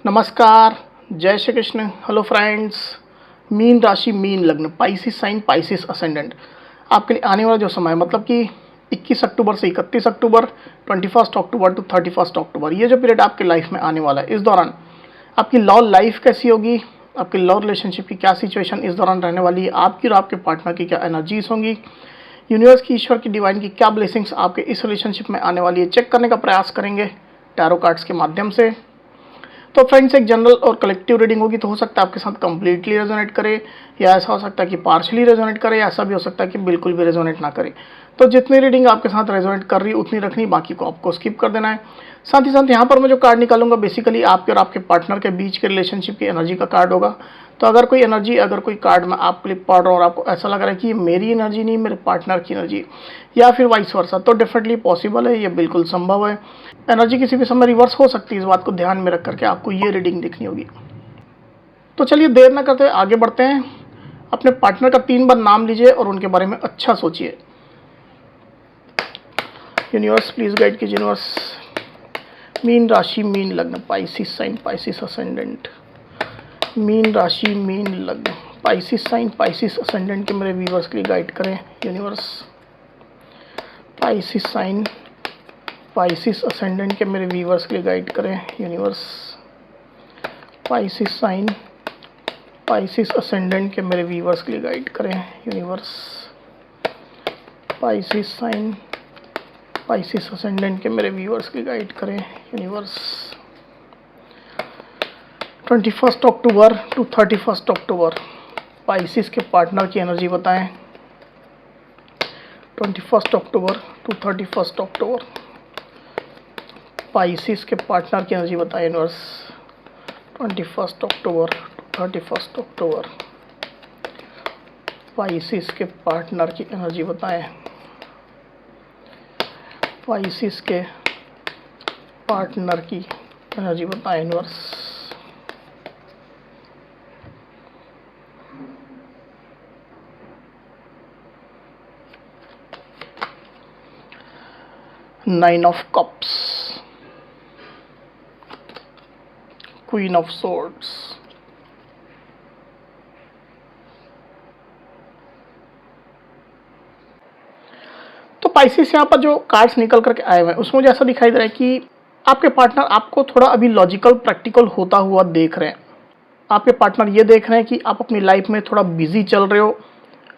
नमस्कार, जय Shri Krishna. Hello friends. Mean राशि, मीन लग्न, पाइसिस साइन, पाइसिस असेंडेंट आपके लिए आने वाला जो समय मतलब कि 21 अक्टूबर से 31 अक्टूबर, 21 अक्टूबर टू 31 अक्टूबर, ये जो पीरियड आपके लाइफ में आने वाला है, इस दौरान आपकी लव लाइफ कैसी होगी, आपकी लव रिलेशनशिप की क्या सिचुएशन इस दौरान रहने वाली है, आपकी और आपके पार्टनर की क्या एनर्जीज होंगी, यूनिवर्स की, ईश्वर की, डिवाइन की क्या ब्लेसिंग्स आपके इस रिलेशनशिप में आने वाली है, चेक करने का प्रयास करेंगे टैरो कार्ड्स के माध्यम से। तो फ्रेंड्स, एक जनरल और कलेक्टिव रीडिंग होगी, तो हो सकता है आपके साथ कंप्लीटली रेजोनेट करे, या ऐसा हो सकता है कि पार्शली रेजोनेट करे, या ऐसा भी हो सकता है कि बिल्कुल भी रेजोनेट ना करे। तो जितनी रीडिंग आपके साथ रेजोनेट कर रही है उतनी रखनी, बाकी को आपको स्किप कर देना है। साथ ही साथ यहाँ पर मैं जो कार्ड निकालूंगा बेसिकली आपके और आपके पार्टनर के बीच के रिलेशनशिप की एनर्जी का कार्ड होगा। तो अगर कोई एनर्जी, अगर कोई कार्ड मैं आपके लिए पढ़ रहा हूँ और आपको ऐसा लग रहा है कि ये मेरी एनर्जी नहीं, मेरे पार्टनर की एनर्जी, या फिर वाइस वर्सा, तो डेफिनेटली पॉसिबल है, ये बिल्कुल संभव है। एनर्जी किसी भी समय रिवर्स हो सकती है, इस बात को ध्यान में रख करके आपको ये रीडिंग देखनी होगी। तो चलिए देर ना करते हुए आगे बढ़ते हैं। अपने पार्टनर का 3 बार नाम लीजिए और उनके बारे में अच्छा सोचिए। यूनिवर्स प्लीज गाइड कीजिए। यूनिवर्स, मीन राशि, मीन लग्न, पाइसिस साइन, पाइसिस असेंडेंट। मीन राशि, मीन लग्न, पाइसिस साइन, पाइसिस असेंडेंट के मेरे व्यूअर्स के लिए गाइड करें universe. Pisces sign, Pisces ascendant के मेरे व्यूअर्स के लिए गाइड करें universe. Pisces sign, Pisces ascendant के मेरे व्यूअर्स के लिए गाइड करें universe. Pisces sign, Pisces ascendant के मेरे व्यूअर्स के लिए गाइड करें universe. 21 October to 31 October Pisces के पार्टनर की एनर्जी बताएं। 21 अक्टूबर टू 31 अक्टूबर पाइसिस के पार्टनर की एनर्जी बताएं universe. 21 October to 31 October Pisces के पार्टनर की एनर्जी बताएं। पाइसिस के पार्टनर की एनर्जी बताएं universe. Nine of cups, queen of swords, तो पाइसिस यहाँ पर जो कार्ड्स निकल करके आए हुए हैं उसमें मुझे ऐसा दिखाई दे रहा है कि आपके पार्टनर आपको थोड़ा अभी लॉजिकल, प्रैक्टिकल होता हुआ देख रहे हैं। आपके पार्टनर ये देख रहे हैं कि आप अपनी लाइफ में थोड़ा बिजी चल रहे हो,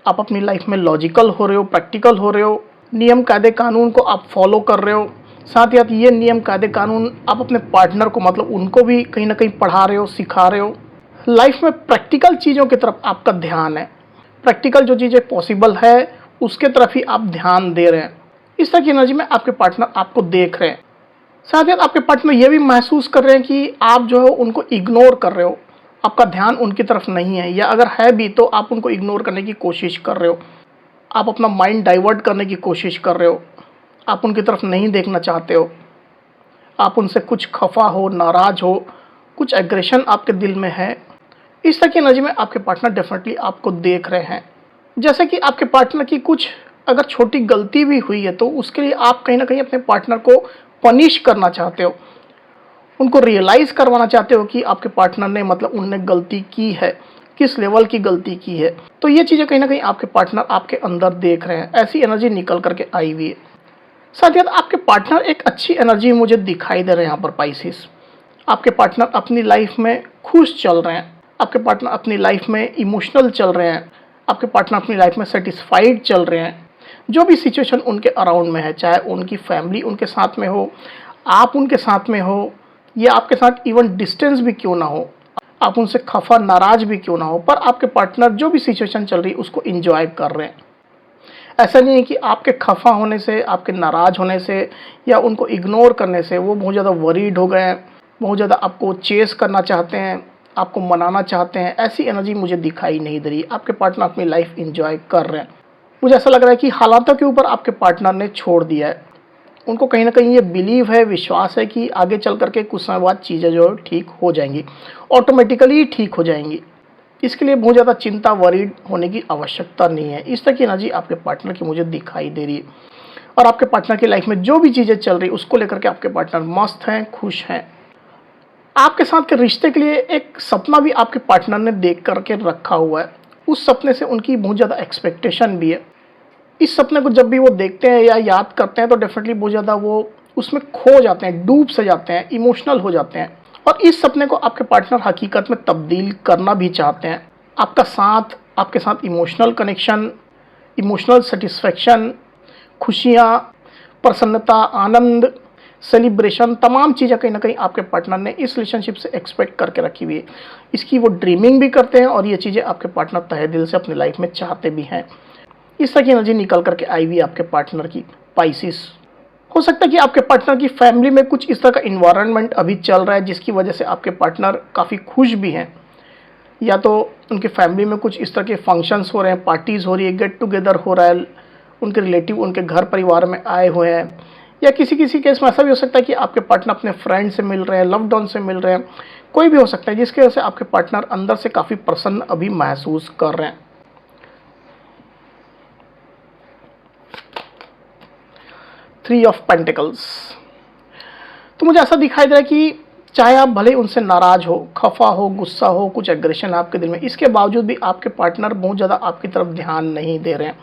आप अपनी लाइफ में लॉजिकल हो रहे हो, प्रैक्टिकल हो रहे हो, नियम कायदे कानून को आप फॉलो कर रहे हो। साथ ही साथ ये नियम कायदे कानून आप अपने पार्टनर को, मतलब उनको भी कहीं ना कहीं पढ़ा रहे हो, सिखा रहे हो। लाइफ में प्रैक्टिकल चीज़ों की तरफ आपका ध्यान है, प्रैक्टिकल जो चीज़ें पॉसिबल है उसके तरफ ही आप ध्यान दे रहे हैं। इस तरह की एनर्जी में आपके पार्टनर आपको देख रहे हैं। साथ ही साथ आपके पार्टनर ये भी महसूस कर रहे हैं कि आप जो है उनको इग्नोर कर रहे हो, आपका ध्यान उनकी तरफ नहीं है, या अगर है भी तो आप उनको इग्नोर करने की कोशिश कर रहे हो, आप अपना माइंड डाइवर्ट करने की कोशिश कर रहे हो, आप उनकी तरफ नहीं देखना चाहते हो, आप उनसे कुछ खफा हो, नाराज हो, कुछ एग्रेशन आपके दिल में है। इस तरह की एनर्जी में आपके पार्टनर डेफिनेटली आपको देख रहे हैं। जैसे कि आपके पार्टनर की कुछ अगर छोटी गलती भी हुई है तो उसके लिए आप कहीं ना कहीं अपने पार्टनर को पनिश करना चाहते हो, उनको रियलाइज करवाना चाहते हो कि आपके पार्टनर ने, मतलब उनने गलती की है, किस लेवल की गलती की है। तो ये चीज़ें कहीं ना कहीं आपके पार्टनर आपके अंदर देख रहे हैं, ऐसी एनर्जी निकल करके आई हुई है। साथ ही साथ आपके पार्टनर एक अच्छी एनर्जी मुझे दिखाई दे रहे हैं यहाँ पर पाइसिस। आपके पार्टनर अपनी लाइफ में खुश चल रहे हैं, आपके पार्टनर अपनी लाइफ में इमोशनल चल रहे हैं, आपके पार्टनर अपनी लाइफ में सेटिस्फाइड चल रहे हैं। जो भी सिचुएशन उनके अराउंड में है, चाहे उनकी फैमिली उनके साथ में हो, आप उनके साथ में हो, या आपके साथ इवन डिस्टेंस भी क्यों ना हो, आप उनसे खफा नाराज भी क्यों ना हो, पर आपके पार्टनर जो भी सिचुएशन चल रही है उसको एंजॉय कर रहे हैं। ऐसा नहीं है कि आपके खफा होने से, आपके नाराज होने से या उनको इग्नोर करने से वो बहुत ज़्यादा वरीड हो गए हैं, बहुत ज़्यादा आपको चेस करना चाहते हैं, आपको मनाना चाहते हैं। ऐसी एनर्जी मुझे दिखाई नहीं दे रही। आपके पार्टनर अपनी लाइफ एंजॉय कर रहे हैं। मुझे ऐसा लग रहा है कि हालातों के ऊपर आपके पार्टनर ने छोड़ दिया है। उनको कहीं ना कहीं ये बिलीव है, विश्वास है कि आगे चल करके कुछ समय बाद चीज़ें जो है ठीक हो जाएंगी, ऑटोमेटिकली ठीक हो जाएंगी। इसके लिए बहुत ज़्यादा चिंता, वरीड होने की आवश्यकता नहीं है। इस तरह की एनर्जी आपके पार्टनर की मुझे दिखाई दे रही है। और आपके पार्टनर की लाइफ में जो भी चीज़ें चल रही है उसको लेकर के आपके पार्टनर मस्त हैं, खुश हैं। आपके साथ के रिश्ते के लिए एक सपना भी आपके पार्टनर ने देख करके रखा हुआ है। उस सपने से उनकी बहुत ज़्यादा एक्सपेक्टेशन भी है। इस सपने को जब भी वो देखते हैं या याद करते हैं तो डेफिनेटली बहुत ज़्यादा वो उसमें खो जाते हैं, डूब से जाते हैं, इमोशनल हो जाते हैं और इस सपने को आपके पार्टनर हकीकत में तब्दील करना भी चाहते हैं। आपका साथ, आपके साथ इमोशनल कनेक्शन, इमोशनल सेटिस्फैक्शन, खुशियाँ, प्रसन्नता, आनंद, सेलिब्रेशन, तमाम चीज़ें कहीं न कहीं आपके पार्टनर ने इस रिलेशनशिप से एक्सपेक्ट करके रखी हुई है। इसकी वो ड्रीमिंग भी करते हैं और ये चीज़ें आपके पार्टनर तहे दिल से अपनी लाइफ में चाहते भी हैं। इस तरह की एनर्जी निकल करके आई हुई है आपके पार्टनर की, पाइसिस। हो सकता है कि आपके पार्टनर की फैमिली में कुछ इस तरह का इन्वायरमेंट अभी चल रहा है जिसकी वजह से आपके पार्टनर काफ़ी खुश भी हैं, या तो उनके फैमिली में कुछ इस तरह के फंक्शंस हो रहे हैं, पार्टीज़ हो रही है, गेट टुगेदर हो रहा है, उनके रिलेटिव उनके घर परिवार में आए हुए हैं, या किसी किसी केस में ऐसा भी हो सकता है कि आपके पार्टनर अपने फ्रेंड से मिल रहे हैं, लव्ड वन से मिल रहे हैं, कोई भी हो सकता है जिसकी वजह से आपके पार्टनर अंदर से काफ़ी प्रसन्न अभी महसूस कर रहे हैं। 3 ऑफ पेंटिकल्स। तो मुझे ऐसा दिखाई दे रहा है कि चाहे आप भले उनसे नाराज़ हो, खफा हो, गुस्सा हो, कुछ एग्रेशन आपके दिल में, इसके बावजूद भी आपके पार्टनर बहुत ज़्यादा आपकी तरफ ध्यान नहीं दे रहे हैं।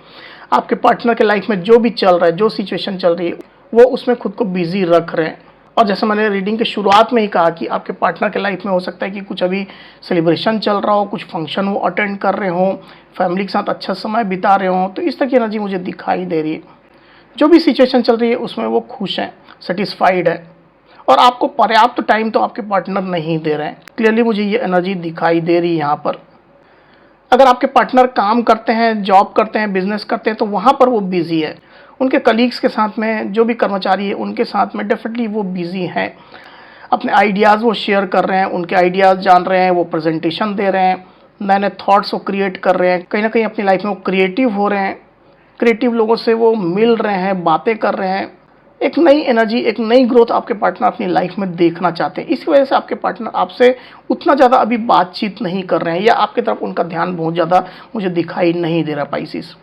आपके पार्टनर के लाइफ में जो भी चल रहा है, जो सिचुएशन चल रही है, वो उसमें खुद को बिजी रख रहे हैं। और जैसे मैंने रीडिंग के शुरुआत में ही कहा कि आपके पार्टनर के लाइफ में हो सकता है कि कुछ अभी सेलिब्रेशन चल रहा हो, कुछ फंक्शन वो अटेंड कर रहे हों, फैमिली के साथ अच्छा समय बिता रहे हों, तो इस तरह की एनर्जी मुझे दिखाई दे रही है। जो भी सिचुएशन चल रही है उसमें वो खुश हैं, सेटिस्फाइड है और आपको पर्याप्त टाइम तो आपके पार्टनर नहीं दे रहे हैं। क्लियरली मुझे ये एनर्जी दिखाई दे रही है यहाँ पर। अगर आपके पार्टनर काम करते हैं, जॉब करते हैं, बिजनेस करते हैं, तो वहाँ पर वो बिज़ी है। उनके कलीग्स के साथ में, जो भी कर्मचारी है उनके साथ में डेफिनेटली वो बिज़ी हैं। अपने आइडियाज़ वो शेयर कर रहे हैं, उनके आइडियाज़ जान रहे हैं, वो प्रेजेंटेशन दे रहे हैं, नए नए थॉट्स वो क्रिएट कर रहे हैं। कहीं ना कहीं अपनी लाइफ में वो क्रिएटिव हो रहे हैं, क्रिएटिव लोगों से वो मिल रहे हैं, बातें कर रहे हैं। एक नई एनर्जी, एक नई ग्रोथ आपके पार्टनर अपनी लाइफ में देखना चाहते हैं। इसी वजह से आपके पार्टनर आपसे उतना ज़्यादा अभी बातचीत नहीं कर रहे हैं या आपकी तरफ उनका ध्यान बहुत ज़्यादा मुझे दिखाई नहीं दे रहा। पाइसिस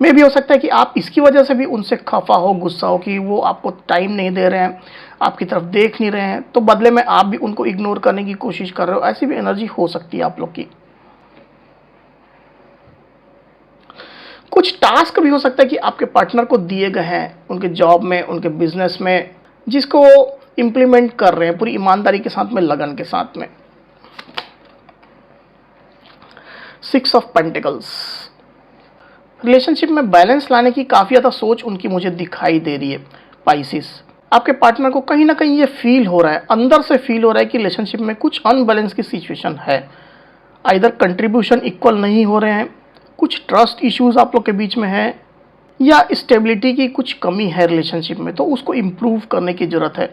में भी हो सकता है कि आप इसकी वजह से भी उनसे खफा हो, गुस्सा हो कि वो आपको टाइम नहीं दे रहे हैं, आपकी तरफ देख नहीं रहे हैं, तो बदले में आप भी उनको इग्नोर करने की कोशिश कर रहे हो। ऐसी भी एनर्जी हो सकती है आप लोग की। कुछ टास्क भी हो सकता है कि आपके पार्टनर को दिए गए हैं उनके जॉब में, उनके बिजनेस में, जिसको वो इम्प्लीमेंट कर रहे हैं पूरी ईमानदारी के साथ में, लगन के साथ में। 6 ऑफ पेंटिकल्स। रिलेशनशिप में बैलेंस लाने की काफ़ी ज़्यादा सोच उनकी मुझे दिखाई दे रही है। पाइसिस, आपके पार्टनर को कहीं ना कहीं ये फील हो रहा है, अंदर से फील हो रहा है कि रिलेशनशिप में कुछ अनबैलेंस की सिचुएशन है। आइदर कंट्रीब्यूशन इक्वल नहीं हो रहे हैं, कुछ ट्रस्ट इश्यूज आप लोग के बीच में है, या स्टेबिलिटी की कुछ कमी है रिलेशनशिप में, तो उसको इम्प्रूव करने की ज़रूरत है।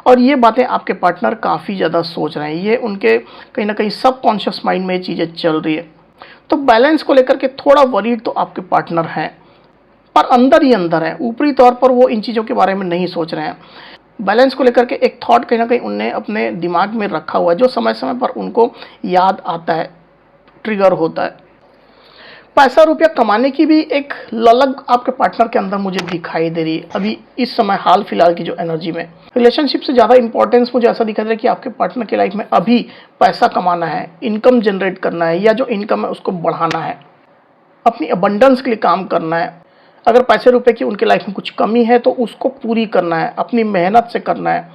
और ये बातें आपके पार्टनर काफ़ी ज़्यादा सोच रहे हैं। ये उनके कहीं ना कहीं सबकॉन्शियस माइंड में ये चीज़ें चल रही है। तो बैलेंस को लेकर के थोड़ा वरीड तो आपके पार्टनर हैं, पर अंदर ही अंदर है, ऊपरी तौर पर वो इन चीज़ों के बारे में नहीं सोच रहे हैं। बैलेंस को लेकर के एक थॉट कहीं ना कहीं उनने अपने दिमाग में रखा हुआ है, जो समय समय पर उनको याद आता है, ट्रिगर होता है। पैसा रुपया कमाने की भी एक ललक आपके पार्टनर के अंदर मुझे दिखाई दे रही है अभी इस समय, हाल फिलहाल की जो एनर्जी में। रिलेशनशिप से ज़्यादा इंपॉर्टेंस मुझे ऐसा दिखा दे रहा है कि आपके पार्टनर की लाइफ में अभी पैसा कमाना है, इनकम जनरेट करना है, या जो इनकम है उसको बढ़ाना है, अपनी अबंडेंस के लिए काम करना है। अगर पैसे रुपए की उनकी लाइफ में कुछ कमी है तो उसको पूरी करना है, अपनी मेहनत से करना है,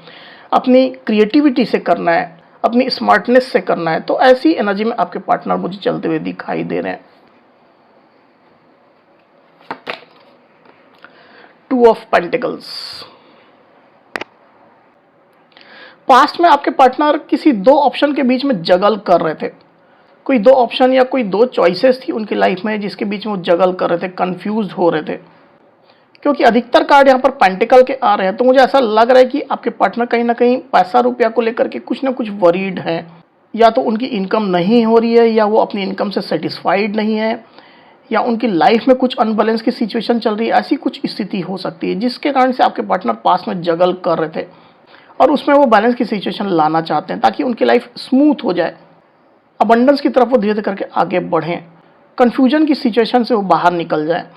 अपनी क्रिएटिविटी से करना है, अपनी स्मार्टनेस से करना है। तो ऐसी एनर्जी में आपके पार्टनर मुझे चलते हुए दिखाई दे रहे हैं। 2 ऑफ पेंटिकल्स। पास्ट में आपके पार्टनर किसी 2 ऑप्शन के बीच में जगल कर रहे थे। कोई 2 ऑप्शन या कोई 2 चॉइसेस थी उनकी लाइफ में जिसके बीच में वो जगल कर रहे थे, कंफ्यूज हो रहे थे। क्योंकि अधिकतर कार्ड यहाँ पर पेंटिकल के आ रहे हैं, तो मुझे ऐसा लग रहा है कि आपके पार्टनर कहीं ना कहीं पैसा रुपया को लेकर के कुछ ना कुछ वरीड है। या तो उनकी इनकम नहीं हो रही है, या वो अपनी इनकम से सेटिस्फाइड नहीं है, या उनकी लाइफ में कुछ अनबैलेंस की सिचुएशन चल रही है। ऐसी कुछ स्थिति हो सकती है जिसके कारण से आपके पार्टनर पास में जगल कर रहे थे और उसमें वो बैलेंस की सिचुएशन लाना चाहते हैं ताकि उनकी लाइफ स्मूथ हो जाए, अबंडेंस की तरफ वो धीरे धीरे करके आगे बढ़ें, कन्फ्यूजन की सिचुएशन से वो बाहर निकल जाए।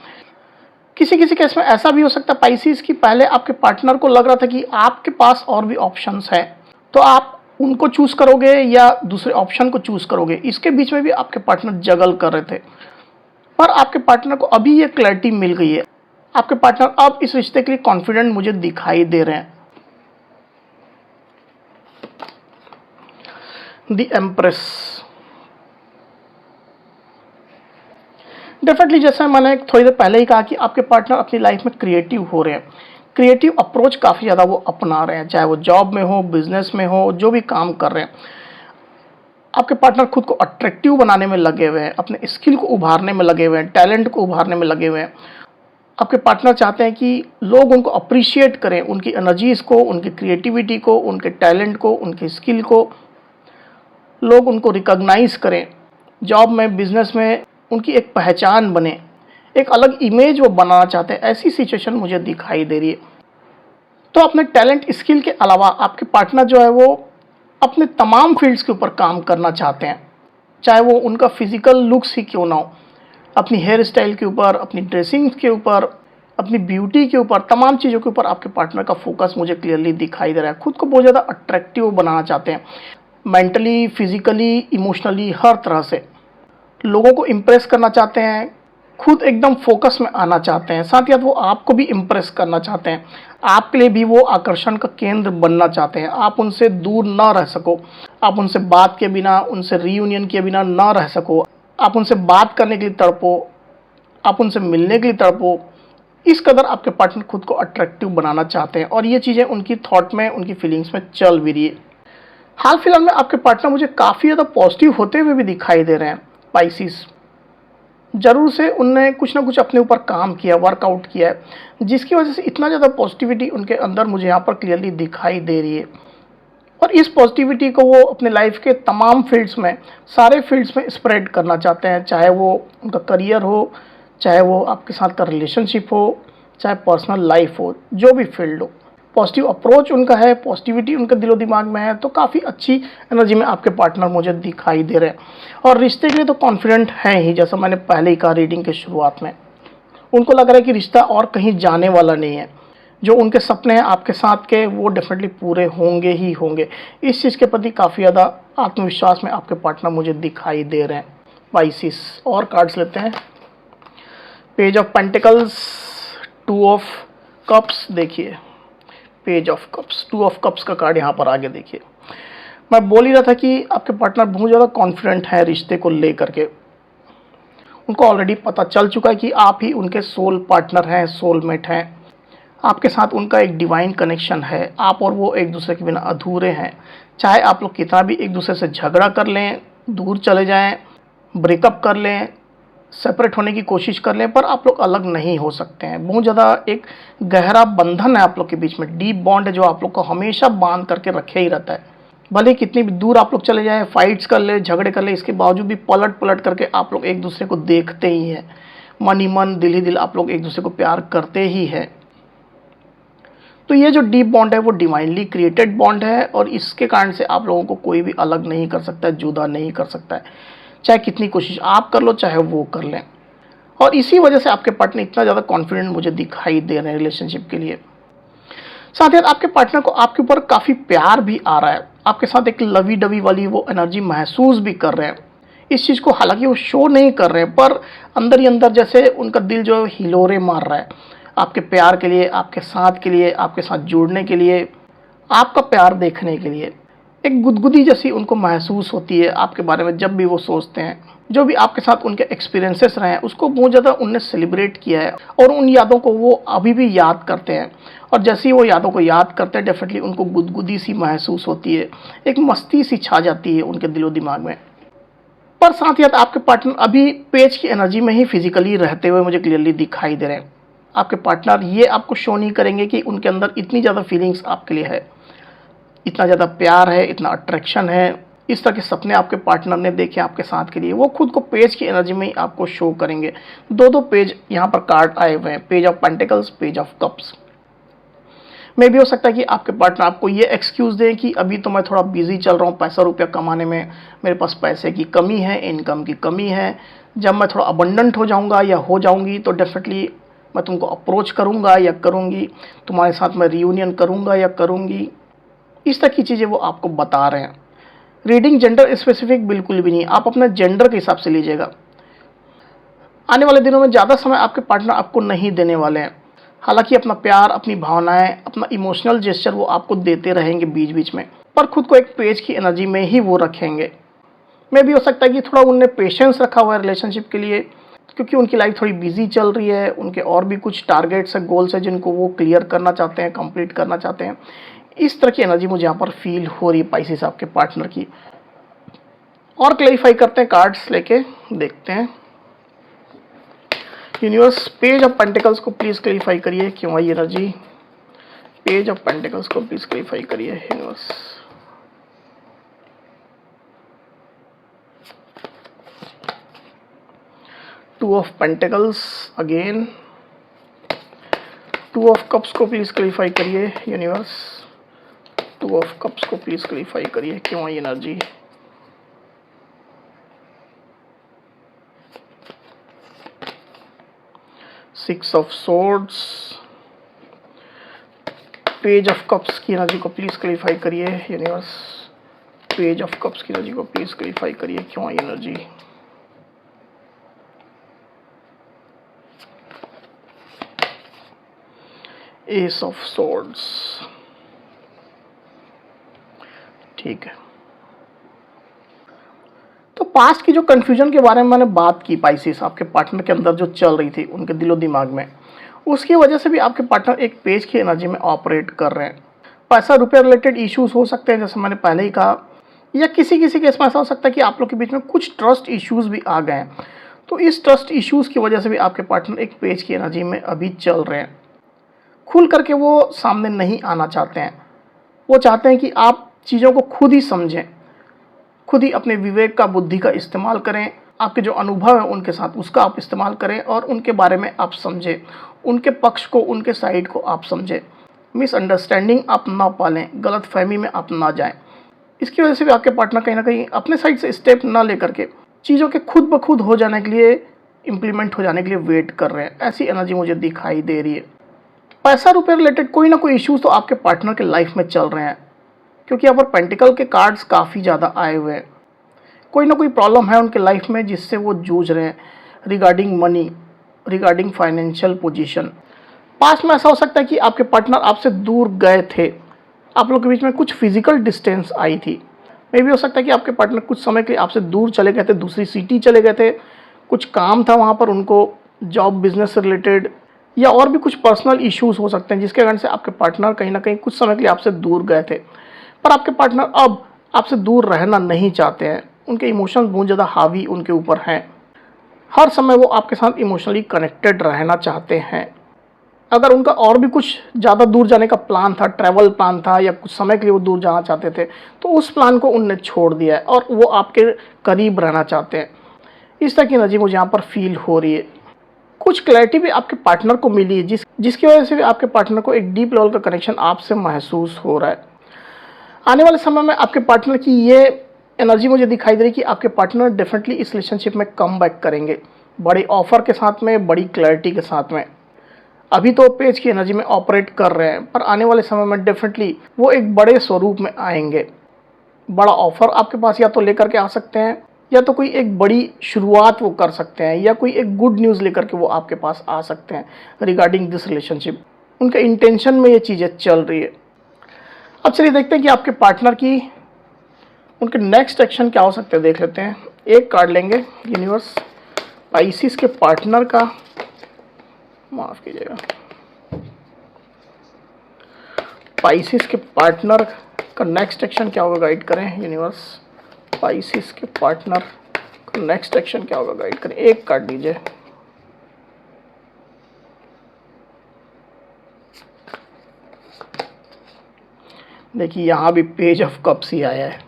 किसी किसी केस में ऐसा भी हो सकता है पाइसिस कि पहले आपके पार्टनर को लग रहा था कि आपके पास और भी ऑप्शंस हैं, तो आप उनको चूज़ करोगे या दूसरे ऑप्शन को चूज़ करोगे, इसके बीच में भी आपके पार्टनर जगल कर रहे थे। पर आपके पार्टनर को अभी ये क्लैरिटी मिल गई है। आपके पार्टनर अब इस रिश्ते के लिए कॉन्फिडेंट मुझे दिखाई दे रहे हैं। द एम्प्रेस, डेफिनेटली जैसा मैंने थोड़ी देर पहले ही कहा कि आपके पार्टनर अपनी लाइफ में क्रिएटिव हो रहे हैं। क्रिएटिव अप्रोच काफ़ी ज़्यादा वो अपना रहे हैं, चाहे वो जॉब में हो, बिजनेस में हो, जो भी काम कर रहे हैं। आपके पार्टनर खुद को अट्रैक्टिव बनाने में लगे हुए हैं, अपने स्किल को उभारने में लगे हुए हैं, टैलेंट को उभारने में लगे हुए हैं। आपके पार्टनर चाहते हैं कि लोग उनको अप्रिशिएट करें, उनकी एनर्जीज़ को, उनकी क्रिएटिविटी को, उनके टैलेंट को, उनके स्किल को, लोग उनको रिकॉग्नाइज करें। जॉब में, बिजनेस में उनकी एक पहचान बने, एक अलग इमेज वो बनाना चाहते हैं। ऐसी सिचुएशन मुझे दिखाई दे रही है। तो अपने टैलेंट, स्किल के अलावा आपके पार्टनर जो है वो अपने तमाम फील्ड्स के ऊपर काम करना चाहते हैं, चाहे वो उनका फिजिकल लुक्स ही क्यों ना हो। अपनी हेयर स्टाइल के ऊपर, अपनी ड्रेसिंग के ऊपर, अपनी ब्यूटी के ऊपर, तमाम चीज़ों के ऊपर आपके पार्टनर का फोकस मुझे क्लियरली दिखाई दे रहा है। खुद को बहुत ज़्यादा अट्रैक्टिव बनाना चाहते हैं, मेंटली, फिजिकली, इमोशनली, हर तरह से लोगों को इम्प्रेस करना चाहते हैं। खुद एकदम फोकस में आना चाहते हैं, साथ ही साथ वो आपको भी इम्प्रेस करना चाहते हैं। आपके लिए भी वो आकर्षण का केंद्र बनना चाहते हैं। आप उनसे दूर ना रह सको, आप उनसे बात के बिना, उनसे रीयूनियन किए बिना ना रह सको। आप उनसे बात करने के लिए तड़पो, आप उनसे मिलने के लिए तड़पो। इस कदर आपके पार्टनर खुद को अट्रैक्टिव बनाना चाहते हैं और ये चीज़ें उनकी थॉट में, उनकी फीलिंग्स में चल भी रही है। हाल फिलहाल में आपके पार्टनर मुझे काफ़ी ज़्यादा पॉजिटिव होते हुए भी दिखाई दे रहे हैं। स्पाइसिस, ज़रूर से उनने कुछ ना कुछ अपने ऊपर काम किया, वर्कआउट किया है, जिसकी वजह से इतना ज़्यादा पॉजिटिविटी उनके अंदर मुझे यहाँ पर क्लियरली दिखाई दे रही है। और इस पॉजिटिविटी को वो अपने लाइफ के तमाम फील्ड्स में, सारे फील्ड्स में स्प्रेड करना चाहते हैं, चाहे वो उनका करियर हो, चाहे वो आपके साथ का रिलेशनशिप हो, चाहे पर्सनल लाइफ हो, जो भी फील्ड हो। पॉजिटिव अप्रोच उनका है, पॉजिटिविटी उनके दिलो दिमाग में है, तो काफ़ी अच्छी एनर्जी में आपके पार्टनर मुझे दिखाई दे रहे हैं। और रिश्ते के लिए तो कॉन्फिडेंट हैं ही, जैसा मैंने पहले ही कहा रीडिंग के शुरुआत में। उनको लग रहा है कि रिश्ता और कहीं जाने वाला नहीं है। जो उनके सपने हैं आपके साथ के, वो डेफिनेटली पूरे होंगे ही होंगे। इस चीज़ के प्रति काफ़ी ज़्यादा आत्मविश्वास में आपके पार्टनर मुझे दिखाई दे रहे हैं। स्पाइसिस, और कार्ड्स लेते हैं। Page of pentacles, two of cups, देखिए page of cups, two of cups का कार्ड यहाँ पर आगे देखिए। मैं बोल ही रहा था कि आपके पार्टनर बहुत ज़्यादा कॉन्फिडेंट है रिश्ते को लेकर के। उनको ऑलरेडी पता चल चुका है कि आप ही उनके सोल पार्टनर हैं, सोलमेट हैं। आपके साथ उनका एक डिवाइन कनेक्शन है। आप और वो एक दूसरे के बिना अधूरे हैं। चाहे आप लोग कितना भी एक दूसरे से झगड़ा कर लें, दूर चले जाएं, ब्रेकअप कर लें, सेपरेट होने की कोशिश कर लें, पर आप लोग अलग नहीं हो सकते हैं। बहुत ज़्यादा एक गहरा बंधन है आप लोग के बीच में, डीप बॉन्ड है जो आप लोग को हमेशा बांध करके रखे ही रहता है। भले कितनी भी दूर आप लोग चले जाएं, फाइट्स कर ले, झगड़े कर ले, इसके बावजूद भी पलट पलट करके आप लोग एक दूसरे को देखते ही हैं। मन ही मन, दिल ही दिल आप लोग एक दूसरे को प्यार करते ही हैं। तो ये जो डीप बॉन्ड है वो डिवाइनली क्रिएटेड बॉन्ड है और इसके कारण से आप लोगों को कोई भी अलग नहीं कर सकता है, जुदा नहीं कर सकता है। चाहे कितनी कोशिश आप कर लो, चाहे वो कर लें। और इसी वजह से आपके पार्टनर इतना ज़्यादा कॉन्फिडेंट मुझे दिखाई दे रहे हैं रिलेशनशिप के लिए। साथ ही साथ आपके पार्टनर को आपके ऊपर काफ़ी प्यार भी आ रहा है। आपके साथ एक लवी डवी वाली वो एनर्जी महसूस भी कर रहे हैं। इस चीज़ को हालांकि वो शो नहीं कर रहे हैं, पर अंदर ही अंदर जैसे उनका दिल जो है हिलोरे मार रहा है आपके प्यार के लिए, आपके साथ के लिए, आपके साथ जुड़ने के लिए, आपका प्यार देखने के लिए। एक गुदगुदी जैसी उनको महसूस होती है आपके बारे में जब भी वो सोचते हैं। जो भी आपके साथ उनके एक्सपीरियंसेस रहे हैं उसको बहुत ज़्यादा उनने सेलिब्रेट किया है और उन यादों को वो अभी भी याद करते हैं। और जैसे ही वो यादों को याद करते हैं डेफिनेटली उनको गुदगुदी सी महसूस होती है, एक मस्ती सी छा जाती है उनके दिलो दिमाग में। पर साथ ही साथ आपके पार्टनर अभी पेज की एनर्जी में ही फिजिकली रहते हुए मुझे क्लियरली दिखाई दे रहे हैं। आपके पार्टनर ये आपको शो नहीं करेंगे कि उनके अंदर इतनी ज़्यादा फीलिंग्स आपके लिए है, इतना ज़्यादा प्यार है, इतना अट्रैक्शन है। इस तरह के सपने आपके पार्टनर ने देखे आपके साथ के लिए, वो खुद को पेज की एनर्जी में ही आपको शो करेंगे। दो दो पेज यहाँ पर कार्ड आए हुए हैं, page of pentacles, page of cups. में भी हो सकता है कि आपके पार्टनर आपको ये एक्सक्यूज़ दें कि अभी तो मैं थोड़ा बिजी चल रहा हूँ पैसा रुपया कमाने में, मेरे पास पैसे की कमी है, इनकम की कमी है। जब मैं थोड़ा अबंडेंट हो जाऊँगा या हो जाऊँगी तो डेफिनेटली मैं तुमको अप्रोच करूँगा या करूँगी, तुम्हारे साथ मैं रियूनियन करूँगा या करूँगी। इस तरह की चीज़ें वो आपको बता रहे हैं। रीडिंग जेंडर स्पेसिफिक बिल्कुल भी नहीं, आप अपना जेंडर के हिसाब से लीजिएगा। आने वाले दिनों में ज़्यादा समय आपके पार्टनर आपको नहीं देने वाले हैं। हालांकि अपना प्यार, अपनी भावनाएं, अपना इमोशनल जेस्चर वो आपको देते रहेंगे बीच बीच में, पर खुद को एक पेज की एनर्जी में ही वो रखेंगे। में भी हो सकता है कि थोड़ा उनने पेशेंस रखा हुआ है रिलेशनशिप के लिए, क्योंकि उनकी लाइफ थोड़ी बिजी चल रही है, उनके और भी कुछ टारगेट्स है, गोल्स है जिनको वो क्लियर करना चाहते हैं, कंप्लीट करना चाहते हैं। इस तरह की एनर्जी मुझे यहाँ पर फील हो रही है पाइसेस आपके पार्टनर की। और क्लैरिफाई करते हैं, कार्ड्स लेके देखते हैं। यूनिवर्स, पेज ऑफ पेंटिकल्स को प्लीज क्लैरिफाई करिए, क्यों आई एनर्जी। पेज ऑफ पेंटिकल्स को प्लीज क्लैरिफाई करिए universe. Two of pentacles again. Two of cups को प्लीज क्लैरिफाई करिए यूनिवर्स। टू ऑफ कप्स को प्लीज क्लैरिफाई करिए, क्यों आई energy. Six of swords. Page of cups की एनर्जी को प्लीज क्लैरिफाई करिए यूनिवर्स। पेज ऑफ कप्स की एनर्जी को प्लीज क्लैरिफाई करिए, क्यों आई एनर्जी। S of swords. ठीक है, तो पास्ट की जो कंफ्यूजन के बारे में मैंने बात की, पाइसेस आपके पार्टनर के अंदर जो चल रही थी उनके दिलो दिमाग में, उसकी वजह से भी आपके पार्टनर एक पेज की एनर्जी में ऑपरेट कर रहे हैं। पैसा रुपये रिलेटेड इश्यूज हो सकते हैं, जैसे मैंने पहले ही कहा, या किसी किसी केस में ऐसा हो सकता है कि आप लोग के बीच में कुछ ट्रस्ट इश्यूज भी आ गए हैं। तो इस ट्रस्ट इश्यूज की वजह से भी आपके पार्टनर एक पेज की एनर्जी में अभी चल रहे हैं। खुल करके वो सामने नहीं आना चाहते हैं। वो चाहते हैं कि आप चीज़ों को खुद ही समझें, खुद ही अपने विवेक का, बुद्धि का इस्तेमाल करें। आपके जो अनुभव है उनके साथ उसका आप इस्तेमाल करें और उनके बारे में आप समझें, उनके पक्ष को, उनके साइड को आप समझें। मिसअंडरस्टैंडिंग आप ना पालें, गलत फहमी में आप ना जाएं। इसकी वजह से भी आपके पार्टनर कहीं ना कहीं अपने साइड से स्टेप ना लेकर के चीज़ों के खुद ब खुद हो जाने के लिए, इम्प्लीमेंट हो जाने के लिए वेट कर रहे हैं। ऐसी एनर्जी मुझे दिखाई दे रही है। पैसा रुपये रिलेटेड कोई ना कोई इश्यूज तो आपके पार्टनर के लाइफ में चल रहे हैं, क्योंकि यहाँ पर पेंटिकल के कार्ड्स काफ़ी ज़्यादा आए हुए हैं। कोई ना कोई प्रॉब्लम है उनके लाइफ में जिससे वो जूझ रहे हैं, regarding money, regarding financial position. Past में ऐसा हो सकता है कि आपके पार्टनर आपसे दूर गए थे, आप लोग के बीच में कुछ फिजिकल डिस्टेंस आई थी। मे भी हो सकता है कि आपके पार्टनर कुछ समय के लिए आपसे दूर चले गए थे, दूसरी सिटी चले गए थे, कुछ काम था वहाँ पर उनको, जॉब बिजनेस से रिलेटेड, या और भी कुछ पर्सनल इश्यूज हो सकते हैं जिसके कारण से आपके पार्टनर कहीं ना कहीं कुछ समय के लिए आपसे दूर गए थे। पर आपके पार्टनर अब आपसे दूर रहना नहीं चाहते हैं। उनके इमोशंस बहुत ज़्यादा हावी उनके ऊपर हैं। हर समय वो आपके साथ इमोशनली कनेक्टेड रहना चाहते हैं। अगर उनका और भी कुछ ज़्यादा दूर जाने का प्लान था, ट्रैवल प्लान था, या कुछ समय के लिए वो दूर जाना चाहते थे, तो उस प्लान को उनने छोड़ दिया है और वो आपके करीब रहना चाहते हैं। इस तरह की एनर्जी मुझे यहाँ पर फील हो रही है। कुछ क्लैरिटी भी आपके पार्टनर को मिली है, जिसकी वजह से भी आपके पार्टनर को एक डीप लेवल का कनेक्शन आपसे महसूस हो रहा है। आने वाले समय में आपके पार्टनर की ये एनर्जी मुझे दिखाई दे रही है कि आपके पार्टनर डेफिनेटली इस रिलेशनशिप में कम बैक करेंगे, बड़े ऑफर के साथ में, बड़ी क्लैरिटी के साथ में। अभी तो पेज की एनर्जी में ऑपरेट कर रहे हैं, पर आने वाले समय में डेफिनेटली वो एक बड़े स्वरूप में आएंगे। बड़ा ऑफर आपके पास या तो लेकर के आ सकते हैं, या तो कोई एक बड़ी शुरुआत वो कर सकते हैं, या कोई एक गुड न्यूज़ लेकर के वो आपके पास आ सकते हैं रिगार्डिंग दिस रिलेशनशिप। उनके इंटेंशन में ये चीज़ें चल रही है। अब चलिए देखते हैं कि आपके पार्टनर की उनके नेक्स्ट एक्शन क्या हो सकते हैं, देख लेते हैं। एक कार्ड लेंगे यूनिवर्स, पाइसिस के पार्टनर का, माफ कीजिएगा, पाइसिस के पार्टनर का नेक्स्ट एक्शन क्या होगा, गाइड करें यूनिवर्स। पाइसिस के पार्टनर का नेक्स्ट एक्शन क्या होगा, गाइड करें। एक कार्ड दीजिए। देखिए यहाँ भी पेज ऑफ कप्स ही आया है।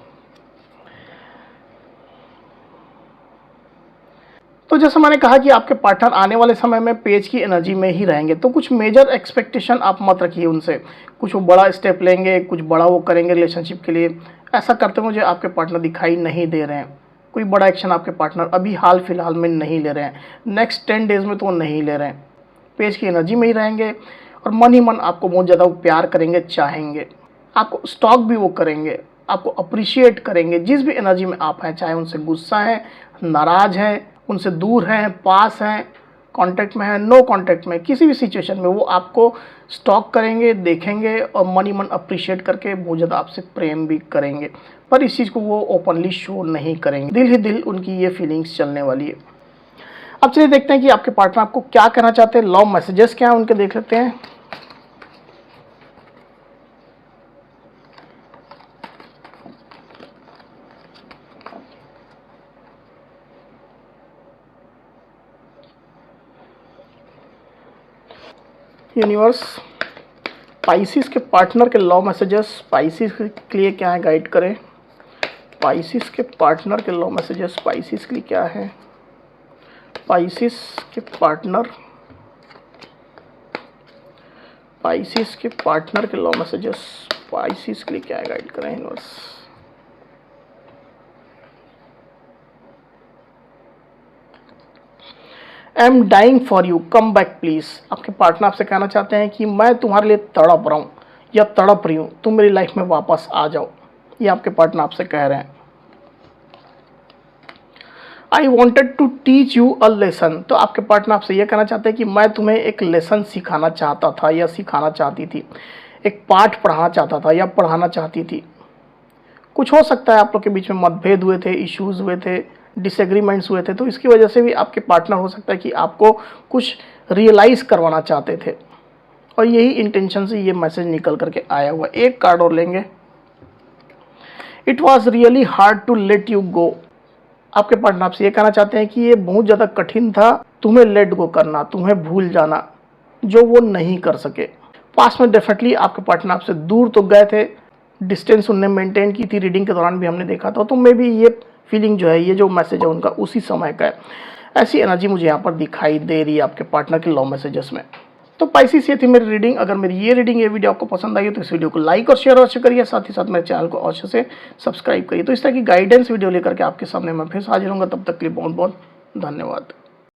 तो जैसा मैंने कहा कि आपके पार्टनर आने वाले समय में पेज की एनर्जी में ही रहेंगे, तो कुछ मेजर एक्सपेक्टेशन आप मत रखिए उनसे। कुछ वो बड़ा स्टेप लेंगे, कुछ बड़ा वो करेंगे रिलेशनशिप के लिए, ऐसा करते मुझे आपके पार्टनर दिखाई नहीं दे रहे हैं। कोई बड़ा एक्शन आपके पार्टनर अभी हाल फिलहाल में नहीं ले रहे हैं, नेक्स्ट 10 डेज में तो वो नहीं ले रहे हैं। पेज की एनर्जी में ही रहेंगे और मन ही मन आपको बहुत ज़्यादा वो प्यार करेंगे, चाहेंगे। आपको स्टॉक भी वो करेंगे, आपको अप्रिशिएट करेंगे जिस भी एनर्जी में आप हैं, चाहे उनसे गुस्सा है, नाराज है, उनसे दूर हैं, पास हैं, कांटेक्ट में है, नो कांटेक्ट में, किसी भी सिचुएशन में वो आपको स्टॉक करेंगे, देखेंगे और मन ही मन अप्रिशिएट करके बहुत ज़्यादा आपसे प्रेम भी करेंगे, पर इस चीज़ को वो ओपनली शो नहीं करेंगे, दिल ही दिल उनकी ये फीलिंग्स चलने वाली है। अब चलिए देखते हैं कि आपके पार्टनर आपको क्या कहना चाहते हैं, लव मैसेजेस क्या है उनके देख लेते हैं। यूनिवर्स, स्पाइसिस के पार्टनर के लव मैसेजेस स्पाइसिस के लिए क्या है, गाइड करें। स्पाइसिस के पार्टनर के लव मैसेजेस स्पाइसिस के लिए क्या है। स्पाइसिस के पार्टनर के लव मैसेजेस स्पाइसिस के लिए क्या है, गाइड करें universe. I am dying for you, come back please. आपके पार्टनर आपसे कहना चाहते हैं कि मैं तुम्हारे लिए तड़प रहा हूँ या तड़प रही हूँ, तुम मेरी लाइफ में वापस आ जाओ, ये आपके पार्टनर आपसे कह रहे हैं। I wanted to teach you a lesson, तो आपके पार्टनर आपसे यह कहना चाहते हैं कि मैं तुम्हें एक लेसन सिखाना चाहता था या सिखाना चाहती थी, एक पाठ पढ़ाना चाहता था या पढ़ाना चाहती थी। कुछ हो सकता है आप लोग के बीच में मतभेद हुए थे, इश्यूज हुए थे, डिसएग्रीमेंट्स हुए थे, तो इसकी वजह से भी आपके पार्टनर हो सकता है कि आपको कुछ रियलाइज़ करवाना चाहते थे और यही इंटेंशन से ये मैसेज निकल करके आया हुआ। एक कार्ड और लेंगे। It was really hard to let you go, आपके पार्टनर आपसे ये कहना चाहते हैं कि ये बहुत ज़्यादा कठिन था तुम्हें लेट गो करना, तुम्हें भूल जाना, जो वो नहीं कर सके। पास में डेफिनेटली आपके पार्टनर आपसे दूर तो गए थे, डिस्टेंस उनने मेंटेन की थी, रीडिंग के दौरान भी हमने देखा था, तो मे भी ये फीलिंग जो है, ये जो मैसेज है उनका उसी समय का है। ऐसी एनर्जी मुझे यहाँ पर दिखाई दे रही है आपके पार्टनर के लव मैसेजेस में। तो पाइसेस, ये थी मेरी रीडिंग। अगर मेरी ये रीडिंग, ये वीडियो आपको पसंद आई तो इस वीडियो को लाइक और शेयर अवश्य करिए, साथ ही साथ मेरे चैनल को अवश्य से सब्सक्राइब करिए। तो इस तरह की गाइडेंस वीडियो लेकर के आपके सामने मैं फिर हाजिर होऊंगा, तब तक के लिए बहुत बहुत धन्यवाद।